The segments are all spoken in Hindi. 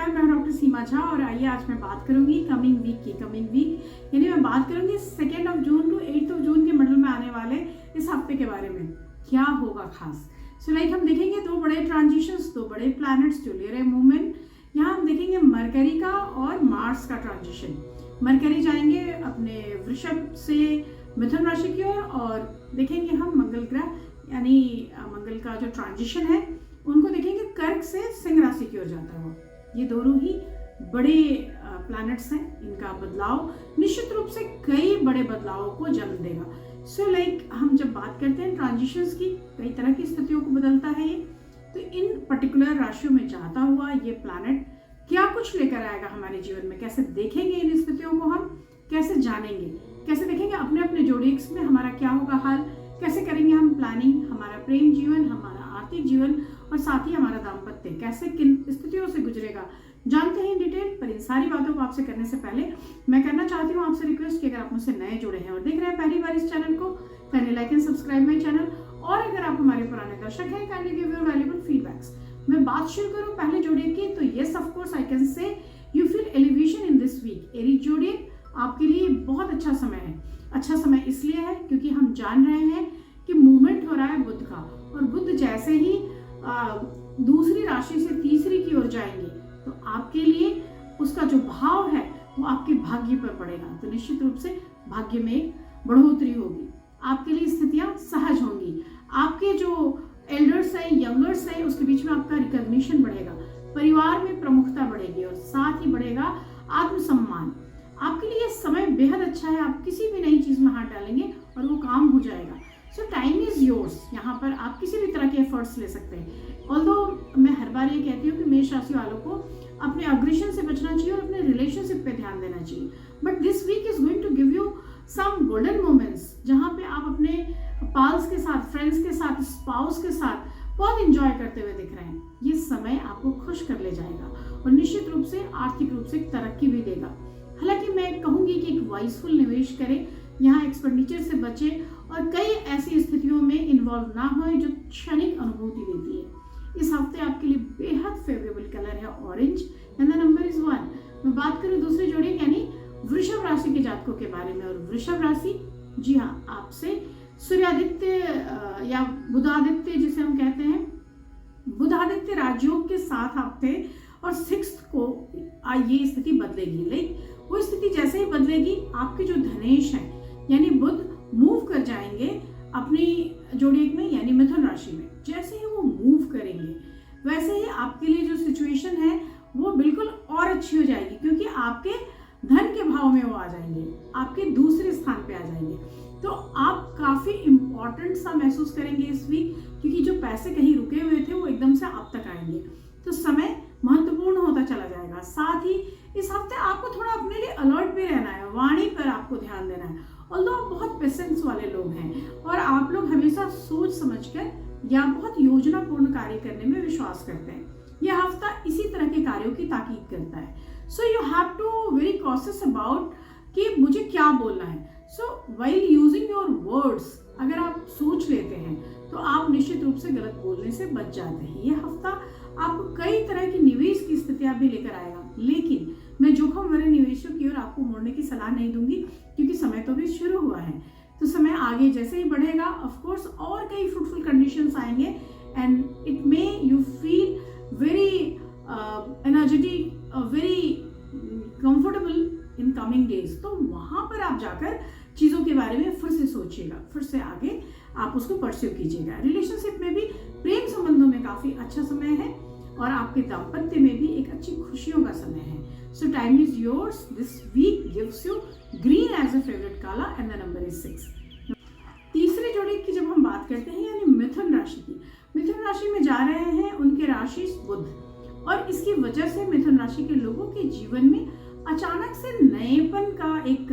नमस्कार, मैं डॉक्टर सीमा झा और आइए आज मैं बात करूंगी कमिंग वीक यानी मैं बात करूंगी 2 जून टू 8 जून के मिडल में आने वाले इस हफ्ते के बारे में क्या होगा खास। सो हम देखेंगे 2 बड़े ट्रांजिशंस, 2 बड़े प्लैनेट्स जो ले रहे मूवमेंट। यहाँ हम देखेंगे मरकरी का और मार्स का ट्रांजिशन। मरकरी जाएंगे अपने वृषभ से मिथुन राशि की ओर और देखेंगे हम मंगल ग्रह यानी मंगल का जो ट्रांजिशन है उनको देखेंगे कर्क से सिंह राशि की ओर जाता हुआ। ये दोनों ही बड़े प्लैनेट्स हैं, इनका बदलाव निश्चित रूप से कई बड़े बदलावों को जन्म देगा। सो हम जब बात करते हैं ट्रांजिशंस की, कई तरह की स्थितियों को बदलता है ये, तो इन पर्टिकुलर राशियों में जाता हुआ ये प्लैनेट क्या कुछ लेकर आएगा हमारे जीवन में, कैसे देखेंगे इन स्थितियों को, हम कैसे जानेंगे, कैसे देखेंगे अपने अपने जोड़िक्स में हमारा क्या होगा हाल, कैसे करेंगे हम प्लानिंग, हमारा प्रेम जीवन, हमारा आर्थिक जीवन और साथ ही हमारा दाम्पत्य कैसे किन स्थितियों से गुजरेगा, जानते हैं इन डिटेल। पर इन सारी बातों को आपसे करने से पहले मैं करना चाहती हूँ आपसे रिक्वेस्ट कि अगर आप मुझसे नए जुड़े हैं और देख रहे हैं पहली बार इस चैनल को, kindly like and subscribe my channel. और अगर आप हमारे पुराने दर्शक हैं, kindly give your valuable feedbacks. मैं बात शुरू करूँ पहले जोड़ियक की, तो yes of course I can say you feel elevation in this week. Aries zodiac आपके लिए बहुत अच्छा समय है। अच्छा समय इसलिए है क्योंकि हम जान रहे हैं कि मूवमेंट हो रहा है बुध का, और बुध जैसे ही दूसरी राशि से तीसरी की ओर जाएंगे तो आपके लिए उसका जो भाव है वो आपके भाग्य पर पड़ेगा। तो निश्चित रूप से भाग्य में एक बढ़ोतरी होगी, आपके लिए स्थितियां सहज होंगी, आपके जो एल्डर्स हैं, यंगर्स हैं, उसके बीच में आपका रिकॉग्निशन बढ़ेगा, परिवार में प्रमुखता बढ़ेगी और साथ ही बढ़ेगा आत्मसम्मान। आपके लिए समय बेहद अच्छा है, आप किसी भी नई चीज में हाथ डालेंगे और वो काम हो जाएगा। सो टाइम इज योर्स, यहाँ पर आप किसी भी तरह के एफर्ट्स ले सकते हैं। ऑल्दो मैं हर बार ये कहती हूँ कि मेष राशि वालों को अपने अग्रेशन से बचना चाहिए और अपने रिलेशनशिप पे ध्यान देना चाहिए। But this week is going to give you some golden moments जहाँ पे आप अपने पाल्स के साथ, फ्रेंड्स के साथ, स्पाउस के साथ बहुत इंजॉय करते हुए दिख रहे हैं। ये समय आपको खुश कर ले जाएगा और निश्चित रूप से आर्थिक रूप से तरक्की भी देगा। हालांकि मैं कहूंगी कि एक वाइसफुल निवेश करें, यहाँ एक्सपेंडिचर से बचे और कई ऐसी स्थितियों में इन्वॉल्व ना हो जो क्षणिक अनुभूति देती है। इस हफ्ते आपके लिए बेहद फेवरेबल कलर है orange and the number is 1। मैं बात करूं दूसरे जोड़ी यानी वृषभ राशि के जातकों के बारे में, और वृषभ राशि जी हाँ आपसे सूर्यादित्य या बुधादित्य जिसे हम कहते हैं, बुधादित्य राजयोग के साथ आप थे और 6 को ये स्थिति बदलेगी। वो स्थिति जैसे ही बदलेगी आपके जो धनेश है यानी बुध मूव कर जाएंगे अपनी जोड़ियक में यानी मिथुन राशि में। जैसे ही वो मूव करेंगे वैसे ही आपके लिए जो सिचुएशन है वो बिल्कुल और अच्छी हो जाएगी, क्योंकि आपके धन के भाव में वो आ जाएंगे, आपके दूसरे स्थान पे आ जाएंगे। तो आप काफी इंपॉर्टेंट सा महसूस करेंगे इस वीक, क्योंकि जो पैसे कहीं रुके हुए थे वो एकदम से आप तक आएंगे। तो समय महत्वपूर्ण होता चला जाएगा। साथ ही इस हफ्ते आपको थोड़ा अपने लिए अलर्ट भी रहना है, वाणी पर आपको ध्यान देना है। ऑल्दो आप बहुत पेशेंस वाले लोग हैं और आप लोग हमेशा सोच समझकर या बहुत योजनापूर्ण कार्य करने में विश्वास करते हैं। यह हफ्ता इसी तरह के कार्यों की ताकीद करता है। So you have to very cautious about कि मुझे क्या बोलना है। So while using your words अगर आप सोच लेते हैं तो आप निश्चित रूप से गलत बोलने से बच जाते हैं। यह हफ्ता आपको कई तरह की निवेश की स्थितियां भी लेकर आएगा, लेकिन मैं जोखिम भरे निवेशों की ओर आपको मोड़ने की सलाह नहीं दूंगी, क्योंकि समय तो भी शुरू हुआ है। तो समय आगे जैसे ही बढ़ेगा ऑफ कोर्स और कई फ्रूटफुल कंडीशंस आएंगे and it may you feel very energetic, very comfortable in coming days. तो वहां पर आप जाकर चीजों के बारे में फिर से सोचिएगा, फिर से आगे आप उसको परस्यू कीजिएगा। रिलेशनशिप में भी, प्रेम संबंधों में काफी अच्छा समय है और आपके दाम्पत्य में भी एक अच्छी खुशियों का समय है। So time is yours, this week gives you green as a favourite colour and the number is 6। तीसरे जोड़ी की जब हम बात करते हैं यानी मिथुन राशि की, मिथुन राशि में जा रहे हैं उनके राशि बुध, और इसकी वजह से मिथुन राशि के लोगों के जीवन में अचानक से नएपन का एक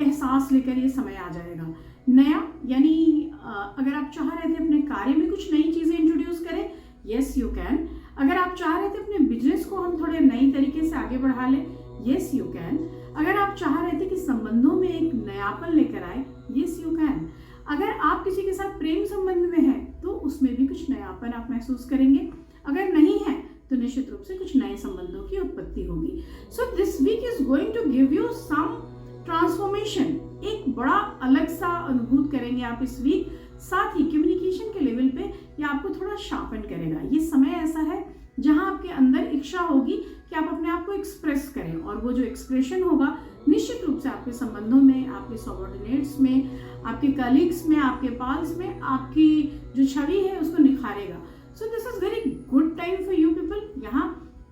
एहसास लेकर ये समय आ जाएगा। नया यानी अगर आप चाह रहे थे अपने कार्य में कुछ नई चीजें इंट्रोड्यूस करें, यस यू कैन। अगर आप चाह रहे थे अपने बिजनेस को हम थोड़े नई तरीके से आगे बढ़ा लें, यस यू कैन। अगर आप चाह रहे थे कि संबंधों में एक नयापन लेकर आए, यस यू कैन। अगर आप किसी के साथ प्रेम संबंध में हैं तो उसमें भी कुछ नयापन आप महसूस करेंगे। अगर नहीं है तो निश्चित रूप से कुछ नए संबंधों की उत्पत्ति होगी। So this week is going to give you some transformation, एक बड़ा अलग सा अनुभूत करेंगे आप इस वीक। साथ ही कम्युनिकेशन के लेवल पे ये आपको थोड़ा शार्पन करेगा। ये समय ऐसा है जहां आपके अंदर इच्छा होगी कि आप अपने आप को एक्सप्रेस करें, और वो जो एक्सप्रेशन होगा निश्चित रूप से आपके संबंधों में, आपके सबऑर्डिनेट्स में, आपके कलीग्स में, आपके पाल्स में आपकी जो छवि है उसको निखारेगा। So this is very good time for you people. यहाँ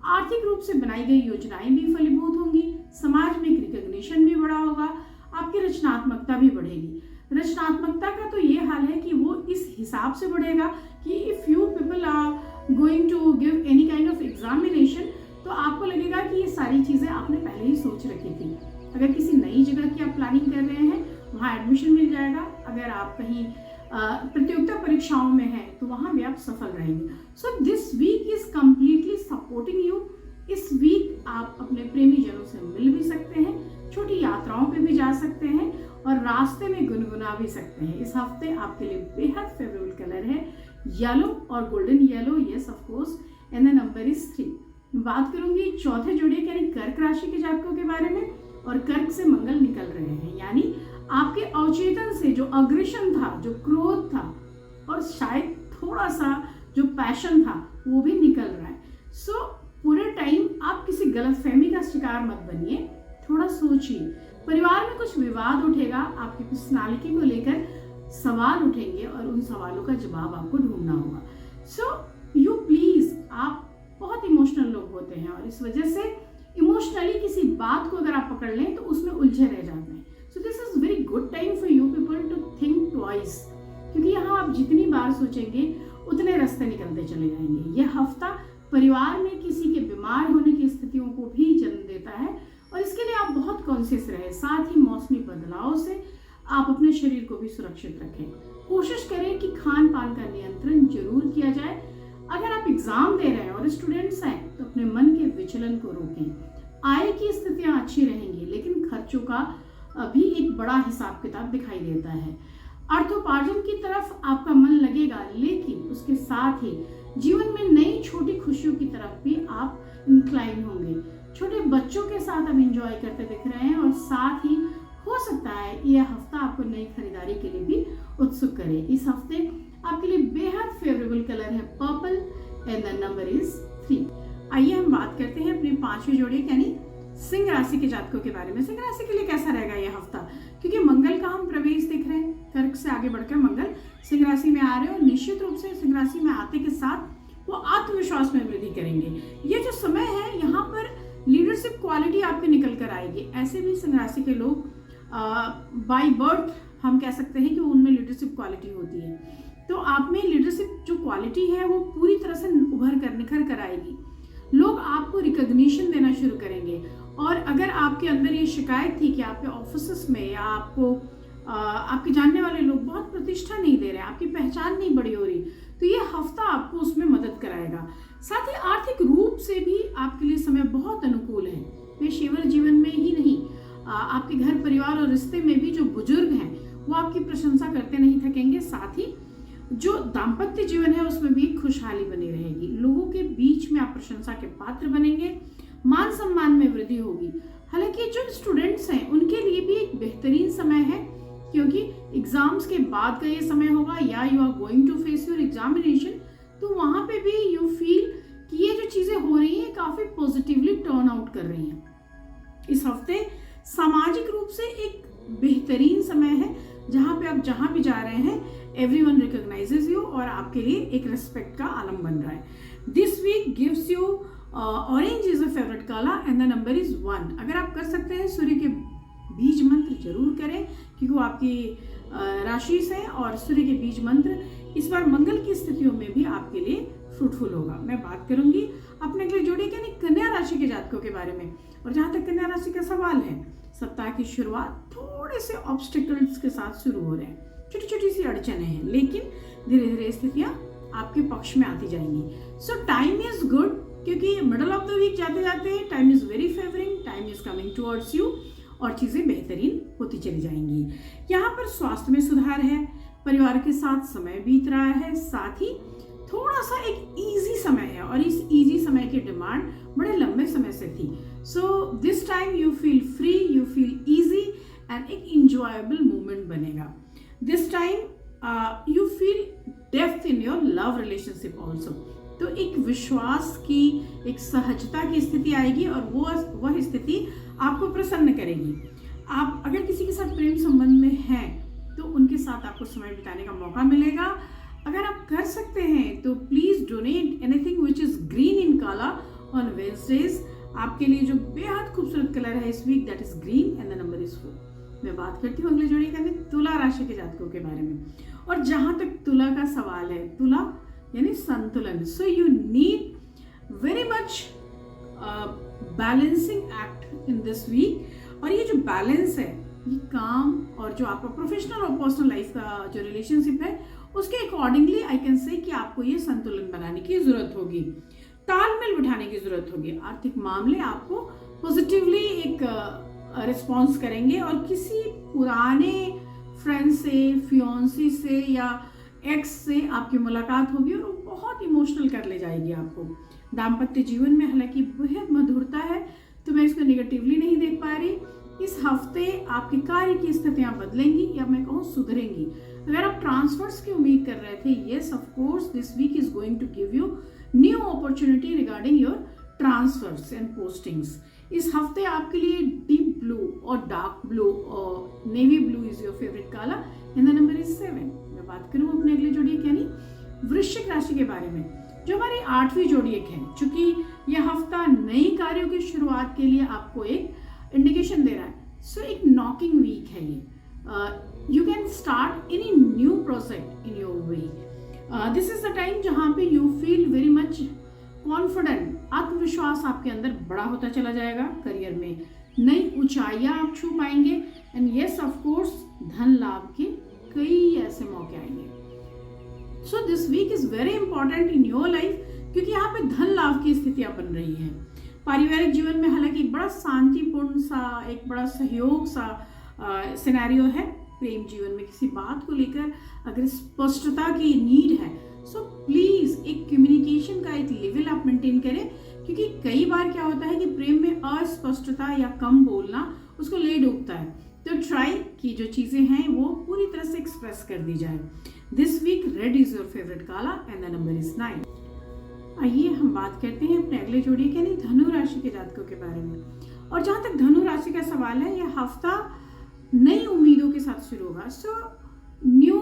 आर्थिक रूप से बनाई गई योजनाएं भी फलीभूत होंगी, समाज में एक रिकॉग्निशन भी बड़ा होगा, आपकी रचनात्मकता भी बढ़ेगी। रचनात्मकता का तो ये हाल है कि वो इस हिसाब से बढ़ेगा कि if you people are going to give any kind of examination, तो आपको लगेगा कि ये सारी चीजें आपने पहले ही सोच रखी थी। अगर किसी नई जगह की आप प्लानिंग कर रहे हैं, वहाँ एडमिशन मिल जाएगा। अगर आप कहीं प्रतियोगिता परीक्षाओं में हैं तो वहाँ भी आप सफल रहेंगे। So this week is completely supporting you. इस वीक आप अपने प्रेमी जनों से मिल भी सकते हैं, छोटी यात्राओं पे भी जा सकते हैं और रास्ते में गुनगुना भी सकते हैं। इस हफ्ते आपके लिए बेहद फेवरेबल कलर है येलो और golden yellow, yes of course, and the number is 3। बात करूंगी चौथे जोड़े यानी कर्क राशि के जातकों के बारे में। और कर्क से मंगल निकल रहे हैं, यानी आपके अवचेतन से जो अग्रेशन था, जो क्रोध था और शायद थोड़ा सा जो पैशन था वो भी निकल रहा है। सो पूरे टाइम आप किसी गलतफहमी का शिकार मत बनिए, थोड़ा सोचिए। परिवार में कुछ विवाद उठेगा, आपकी पर्सनालिटी को लेकर सवाल उठेंगे और उन सवालों का जवाब आपको ढूंढना होगा। सो यू प्लीज, आप बहुत इमोशनल लोग होते हैं और इस वजह से इमोशनली किसी बात को अगर आप पकड़ लें तो उसमें उलझे रह जाते हैं। So this is very good time for you people to think twice, क्योंकि यहाँ आप जितनी बार सोचेंगे उतने रास्ते निकलते चले जाएंगे। यह हफ्ता परिवार में किसी के बीमार होने की स्थितियों को भी जन्म देता है और इसके लिए आप बहुत कॉन्शियस रहे। साथ ही मौसमी बदलाव से आप अपने शरीर को भी सुरक्षित रखें। कोशिश करें कि खान पान का नियंत्रण जरूर किया जाए। अगर आप एग्जाम दे रहे हैं और स्टूडेंट्स हैं तो अपने मन के विचलन को रोकें। आय की स्थितियां अच्छी रहेंगी, लेकिन खर्चों का भी एक बड़ा हिसाब किताब दिखाई देता है। अर्थोपार्जन की तरफ आपका मन लगेगा, लेकिन उसके साथ ही जीवन में नई छोटी खुशियों की तरफ भी आप इंक्लाइन होंगे। छोटे बच्चों के साथ आप एंजॉय करते दिख रहे हैं और साथ ही हो सकता है यह हफ्ता आपको नई खरीदारी के लिए भी उत्सुक करे। इस हफ्ते आपके लिए बेहद फेवरेबल कलर है purple and the number is 3। आइए हम बात करते हैं अपने पांचवें जोड़े यानी सिंह राशि के जातकों के बारे में। सिंह राशि के लिए कैसा रहेगा यह हफ्ता, क्योंकि मंगल का हम प्रवेश देख रहे हैं। कर्क से आगे बढ़कर मंगल सिंह राशि में आ रहे हैं और निश्चित रूप से सिंह राशि में आते के साथ वो आत्मविश्वास में वृद्धि करेंगे। ये जो समय है यहाँ पर लीडरशिप क्वालिटी आपके निकल कर आएगी। ऐसे भी सिंह राशि के लोग बाय बर्थ हम कह सकते हैं कि उनमें लीडरशिप क्वालिटी होती है। तो आप में लीडरशिप जो क्वालिटी है वो पूरी तरह से उभर कर निखर कर आएगी। लोग आपको रिकॉग्निशन देना शुरू करेंगे। और अगर आपके अंदर ये शिकायत थी कि आपके ऑफिस में या आपको आपके जानने वाले लोग बहुत प्रतिष्ठा नहीं दे रहे, आपकी पहचान नहीं बड़ी हो रही, तो ये हफ्ता आपको उसमें मदद कराएगा। साथ ही आर्थिक रूप से भी आपके लिए समय बहुत अनुकूल है। पेशेवर जीवन में ही नहीं, आपके घर परिवार और रिश्ते में भी जो बुजुर्ग हैं वो आपकी प्रशंसा करते नहीं थकेंगे। साथ ही जो दाम्पत्य जीवन है उसमें भी खुशहाली बनी रहेगी। लोगों के बीच में आप प्रशंसा के पात्र बनेंगे, मान सम्मान में वृद्धि होगी। हालांकि जो स्टूडेंट्स हैं उनके लिए भी एक बेहतरीन समय है, क्योंकि एग्जाम्स के बाद का ये समय होगा या you are going to face your examination, तो वहां पे भी यू फील कि ये जो चीजें हो रही हैं काफी पॉजिटिवली टर्न आउट कर रही हैं। इस हफ्ते सामाजिक रूप से एक बेहतरीन समय है, जहां पे आप जहां भी जा रहे हैं everyone recognizes you और आपके लिए एक रिस्पेक्ट का आलम बन रहा है। This week gives you orange is a favourite colour and the number is 1। अगर आप कर सकते हैं सूर्य के बीज मंत्र जरूर करें, क्योंकि वो आपकी राशि से, और सूर्य के बीज मंत्र इस बार मंगल की स्थितियों में भी आपके लिए फ्रूटफुल होगा। मैं बात करूंगी अपने अगले जोड़े यानी कन्या राशि के जातकों के बारे में। और जहां तक कन्या राशि का सवाल है, सप्ताह की शुरुआत थोड़े से ऑब्स्टिकल्स के साथ शुरू हो रहे हैं। छोटी छोटी सी अड़चने हैं, लेकिन धीरे धीरे स्थितियां आपके पक्ष में आती जाएंगी। सो टाइम इज गुड, क्योंकि मिडल ऑफ द वीक जाते जाते time is very favouring, time is coming towards you और चीजें बेहतरीन होती चली जाएंगी। यहाँ पर स्वास्थ्य में सुधार है, परिवार के साथ समय बीत रहा है, साथ ही थोड़ा सा एक इजी समय है और इस इजी समय की डिमांड बड़े लंबे समय से थी। So this time you feel free, you feel easy and एक इंजॉयबल मोमेंट बनेगा। This time you feel depth in your love relationship also. तो एक विश्वास की, एक सहजता की स्थिति आएगी और वह स्थिति आपको प्रसन्न करेगी। आप अगर किसी के साथ प्रेम संबंध में हैं तो उनके साथ आपको समय बिताने का मौका मिलेगा। अगर आप कर सकते हैं तो please donate anything which is green in colour on Wednesdays. आपके लिए जो बेहद खूबसूरत कलर है इस week that is green and the number is 4। मैं बात करती हूँ अगले जोड़ी का तुला राशि के जातकों के बारे में। और जहां तक तुला का सवाल है, तुला यानी संतुलन। So you need very much balancing act in this week. और ये जो बैलेंस है, ये काम और जो आपका प्रोफेशनल और पर्सनल लाइफ का जो रिलेशनशिप है उसके अकॉर्डिंगली आई कैन से कि आपको ये संतुलन बनाने की जरूरत होगी, तालमेल बिठाने की जरूरत होगी। आर्थिक मामले आपको पॉजिटिवली एक रिस्पॉन्स करेंगे और किसी पुराने फ्रेंड से, फियोन्सी से या एक्स से आपकी मुलाकात होगी और वो बहुत इमोशनल कर ले जाएगी आपको। दाम्पत्य जीवन में हालांकि बेहद मधुरता है, तो मैं इसको नेगेटिवली नहीं देख पा रही। इस हफ्ते आपके कार्य की स्थितियां बदलेंगी या मैं कहूँ सुधरेंगी। अगर आप ट्रांसफर्स की उम्मीद कर रहे थे, yes of course this week is going to give you new opportunity regarding your transfers and postings. इस हफ्ते आपके लिए डीप ब्लू और डार्क ब्लू और navy blue is your favourite colour and the number is 7। मैं बात करूँ अपने अगले जोड़ी यानी वृश्चिक राशि के बारे में, जो हमारी 8वीं जोड़ी है। चूंकि यह हफ्ता नई कार्यों की शुरुआत के लिए आपको एक इंडिकेशन दे रहा है। सो एक नॉकिंग वीक है ये। You can start any new project in your way. This is the time जहाँ पे you feel very much confident. आत्मविश्वास आपके अंदर बड़ा होता चला जाएगा। करियर में नई ऊंचाइयां आप छू पाएंगे एंड यस ऑफ कोर्स धन लाभ के कई ऐसे मौके आएंगे। So this week is very important in your life, क्योंकि यहाँ पे धन लाभ की स्थितियां बन रही हैं। पारिवारिक जीवन में हालांकि एक बड़ा शांतिपूर्ण सा, एक बड़ा सहयोग सा सिनेरियो है। प्रेम जीवन में किसी बात को लेकर अगर स्पष्टता की नीड है, सो प्लीज एक कम्युनिकेशन का एक लेवल आप मेंटेन करें, क्योंकि कई बार क्या होता है कि प्रेम में अस्पष्टता या कम बोलना उसको ले डूबता है। तो ट्राई की जो चीजें हैं वो पूरी तरह से एक्सप्रेस कर दी जाए। This week red is your favourite colour and the number is 9। आइए हम बात करते हैं अपने अगले जोड़ी के यानी धनु राशि के जातकों के बारे में। और जहां तक धनु राशि का सवाल है, यह हफ्ता नई उम्मीदों के साथ शुरू होगा। So new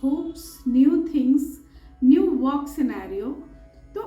hopes, new things, new work scenario. तो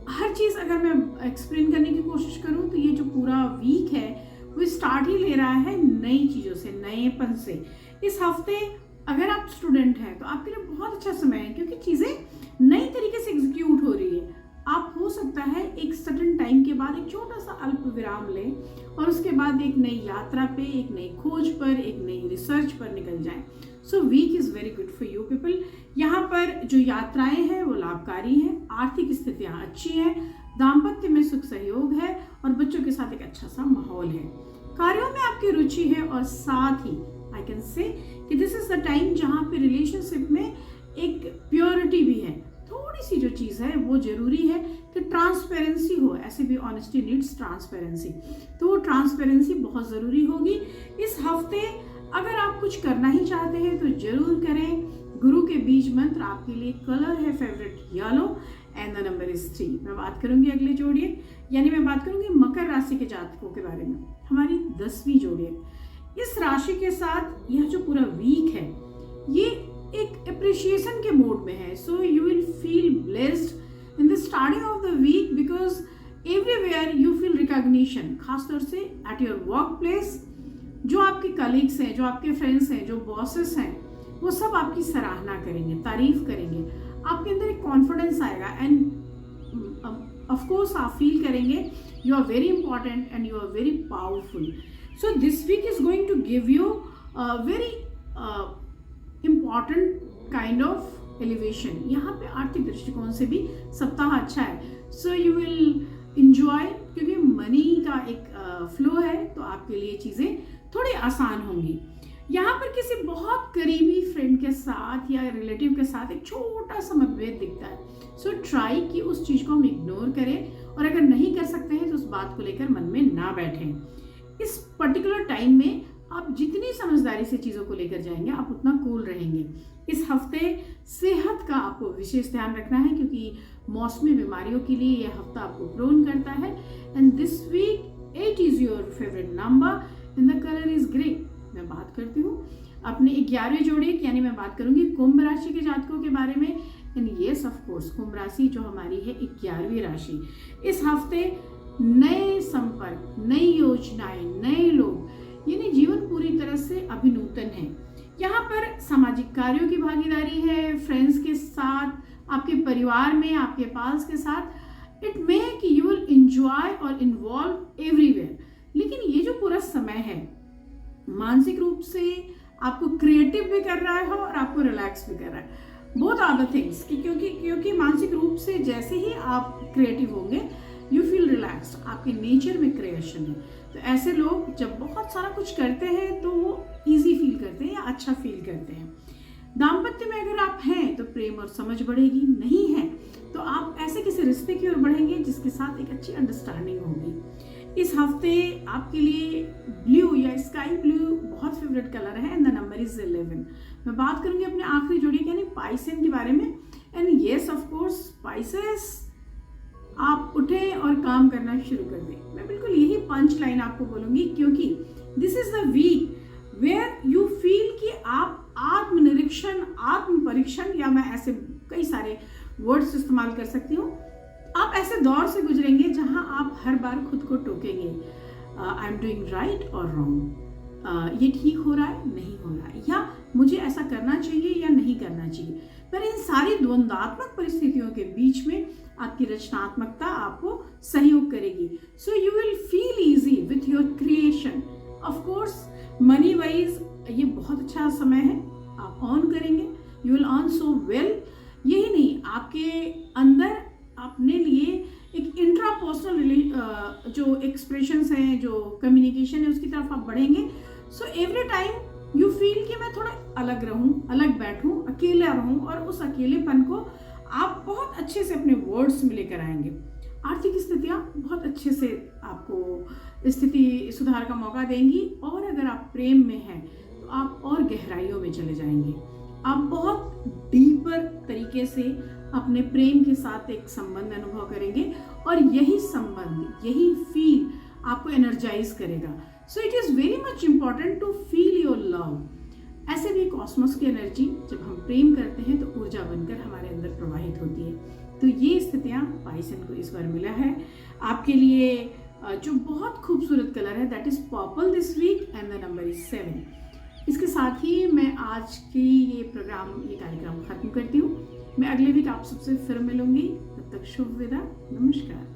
हर चीज अगर मैं एक्सप्लेन करने की कोशिश करूं तो ये जो पूरा वीक है वो स्टार्ट ही ले रहा है नई चीजों से, नएपन से। इस हफ्ते अगर आप स्टूडेंट हैं तो आपके लिए बहुत अच्छा समय है, क्योंकि चीजें नई तरीके से एग्जीक्यूट हो रही है। आप हो सकता है एक सडन टाइम के बाद एक छोटा सा अल्प विराम लें और उसके बाद एक नई यात्रा पे, एक नई खोज पर, एक नई रिसर्च पर निकल जाएं। So weak is very good for you people. यहाँ पर जो यात्राएं हैं वो लाभकारी हैं, आर्थिक स्थितियां अच्छी हैं, दाम्पत्य में सुख सहयोग है और बच्चों के साथ एक अच्छा सा माहौल है। कार्यों में आपकी रुचि है और साथ ही आई कैन से कि दिस इज द टाइम जहाँ पे रिलेशनशिप में एक प्योरिटी भी है। थोड़ी सी जो चीज है वो जरूरी है कि ट्रांसपेरेंसी हो। ऐसे भी ऑनेस्टी नीड्स ट्रांसपेरेंसी, तो वो ट्रांसपेरेंसी बहुत जरूरी होगी। इस हफ्ते अगर आप कुछ करना ही चाहते हैं तो जरूर करें। गुरु के बीज मंत्र आपके लिए कलर है favourite yellow and the number is 3। मैं बात करूंगी अगले जोड़ी यानी मैं बात करूंगी मकर राशि के जातकों के बारे में, हमारी 10वीं जोड़ी। इस राशि के साथ यह जो पूरा वीक है ये एक अप्रिशिएशन के मोड में है। So you will feel blessed in the starting of the week because everywhere you feel recognition, खासतौर से एट योर वर्क प्लेस। जो आपके कलीग्स हैं, जो आपके फ्रेंड्स हैं, जो बॉसेस हैं, वो सब आपकी सराहना करेंगे, तारीफ करेंगे। आपके अंदर एक कॉन्फिडेंस आएगा एंड ऑफ कोर्स आप फील करेंगे you are very important and you are very powerful. So this week is going to give you very important kind of elevation. यहाँ पे आर्थिक दृष्टिकोण से भी सप्ताह अच्छा है। सो यू विल इंजॉय, क्योंकि मनी का एक फ्लो है तो आपके लिए चीज़ें थोड़ी आसान होंगी। यहाँ पर किसी बहुत करीबी फ्रेंड के साथ या रिलेटिव के साथ एक छोटा सा मतभेद दिखता है। सो ट्राई कि उस चीज़ को हम इग्नोर करें, और अगर नहीं कर सकते हैं तो उस बात को लेकर मन में ना बैठें। इस पर्टिकुलर टाइम में आप जितनी समझदारी से चीज़ों को लेकर जाएंगे आप उतना कूल रहेंगे। इस हफ्ते सेहत का आपको विशेष ध्यान रखना है, क्योंकि मौसमी बीमारियों के लिए यह हफ्ता आपको प्रोन करता है। And this week 8 is your favourite number and the colour is grey. मैं बात करती हूँ अपने 11वें जोड़े यानी मैं बात करूंगी कुंभ राशि के जातकों के बारे में। एंड यस ऑफ कोर्स कुंभ राशि जो हमारी है 11वीं राशि। इस हफ्ते नए संपर्क, नई योजनाएं, नए लोग, यानी जीवन पूरी तरह से अभिनूतन है। यहाँ पर सामाजिक कार्यों की भागीदारी है, फ्रेंड्स के साथ, आपके परिवार में, आपके पास के साथ। इट मे कि यू विल एंजॉय और इन्वॉल्व एवरीवेयर। लेकिन ये जो पूरा समय है मानसिक रूप से आपको क्रिएटिव भी कर रहा है और आपको रिलैक्स भी कर रहा है। बोथ आर द थिंग्स क्योंकि मानसिक रूप से जैसे ही आप क्रिएटिव होंगे यू फील रिलैक्स्ड, आपके नेचर में क्रिएशन है। तो ऐसे लोग जब बहुत सारा कुछ करते हैं तो वो ईजी फील करते हैं या अच्छा फील करते हैं। दाम्पत्य में अगर आप हैं तो प्रेम और समझ बढ़ेगी, नहीं है तो आप ऐसे किसी रिश्ते की ओर बढ़ेंगे जिसके साथ एक अच्छी अंडरस्टैंडिंग होगी। इस हफ्ते आपके लिए ब्लू या स्काई ब्लू बहुत फेवरेट कलर है एंड द नंबर इज 11। मैं बात करूंगी अपने आखिरी जोड़ी यानी पाइसेन के बारे में। And yes of course Pisces, आप उठें और काम करना शुरू कर दें। मैं बिल्कुल यही पंच लाइन आपको बोलूंगी, क्योंकि this is the week where you feel कि आप आत्मनिरीक्षण, आत्म परीक्षण, या मैं ऐसे कई सारे वर्ड्स इस्तेमाल कर सकती हूँ, आप ऐसे दौर से गुजरेंगे जहां आप हर बार खुद को टोकेंगे, आई एम डूइंग राइट और रॉन्ग, ये ठीक हो रहा है, नहीं हो रहा है, या मुझे ऐसा करना चाहिए या नहीं करना चाहिए। पर इन सारी द्वंद्वात्मक परिस्थितियों के बीच में आपकी रचनात्मकता आपको सहयोग करेगी। सो you will feel easy with your creation. Of course money wise ये बहुत अच्छा समय है, आप अर्न करेंगे, you will earn so well. यही नहीं, आपके अंदर अपने लिए एक इंट्रापर्सनल जो एक्सप्रेशंस हैं, जो कम्युनिकेशन है, उसकी तरफ आप बढ़ेंगे। So every time you feel कि मैं थोड़ा अलग रहूं, अलग बैठूं, अकेला रहूं, और उस अकेलेपन को आप बहुत अच्छे से अपने वर्ड्स में लेकर आएंगे। आर्थिक स्थितियां बहुत अच्छे से आपको स्थिति सुधार का मौका देंगी, और अगर आप प्रेम में हैं तो आप और गहराइयों में चले जाएंगे। आप बहुत डीपर तरीके से अपने प्रेम के साथ एक संबंध अनुभव करेंगे, और यही संबंध, यही फील आपको एनर्जाइज करेगा। So it is very much important to feel your love. ऐसे भी कॉस्मोस की एनर्जी जब हम प्रेम करते हैं तो ऊर्जा बनकर हमारे अंदर प्रवाहित होती है। तो ये स्थितियाँ पाइसन को इस बार मिला है। आपके लिए जो बहुत खूबसूरत कलर है that is purple this week and the number is 7। इसके साथ ही मैं आज की ये कार्यक्रम खत्म करती हूँ। मैं अगले वीक आप सबसे फिर मिलूंगी। तब तक शुभ विदा, नमस्कार।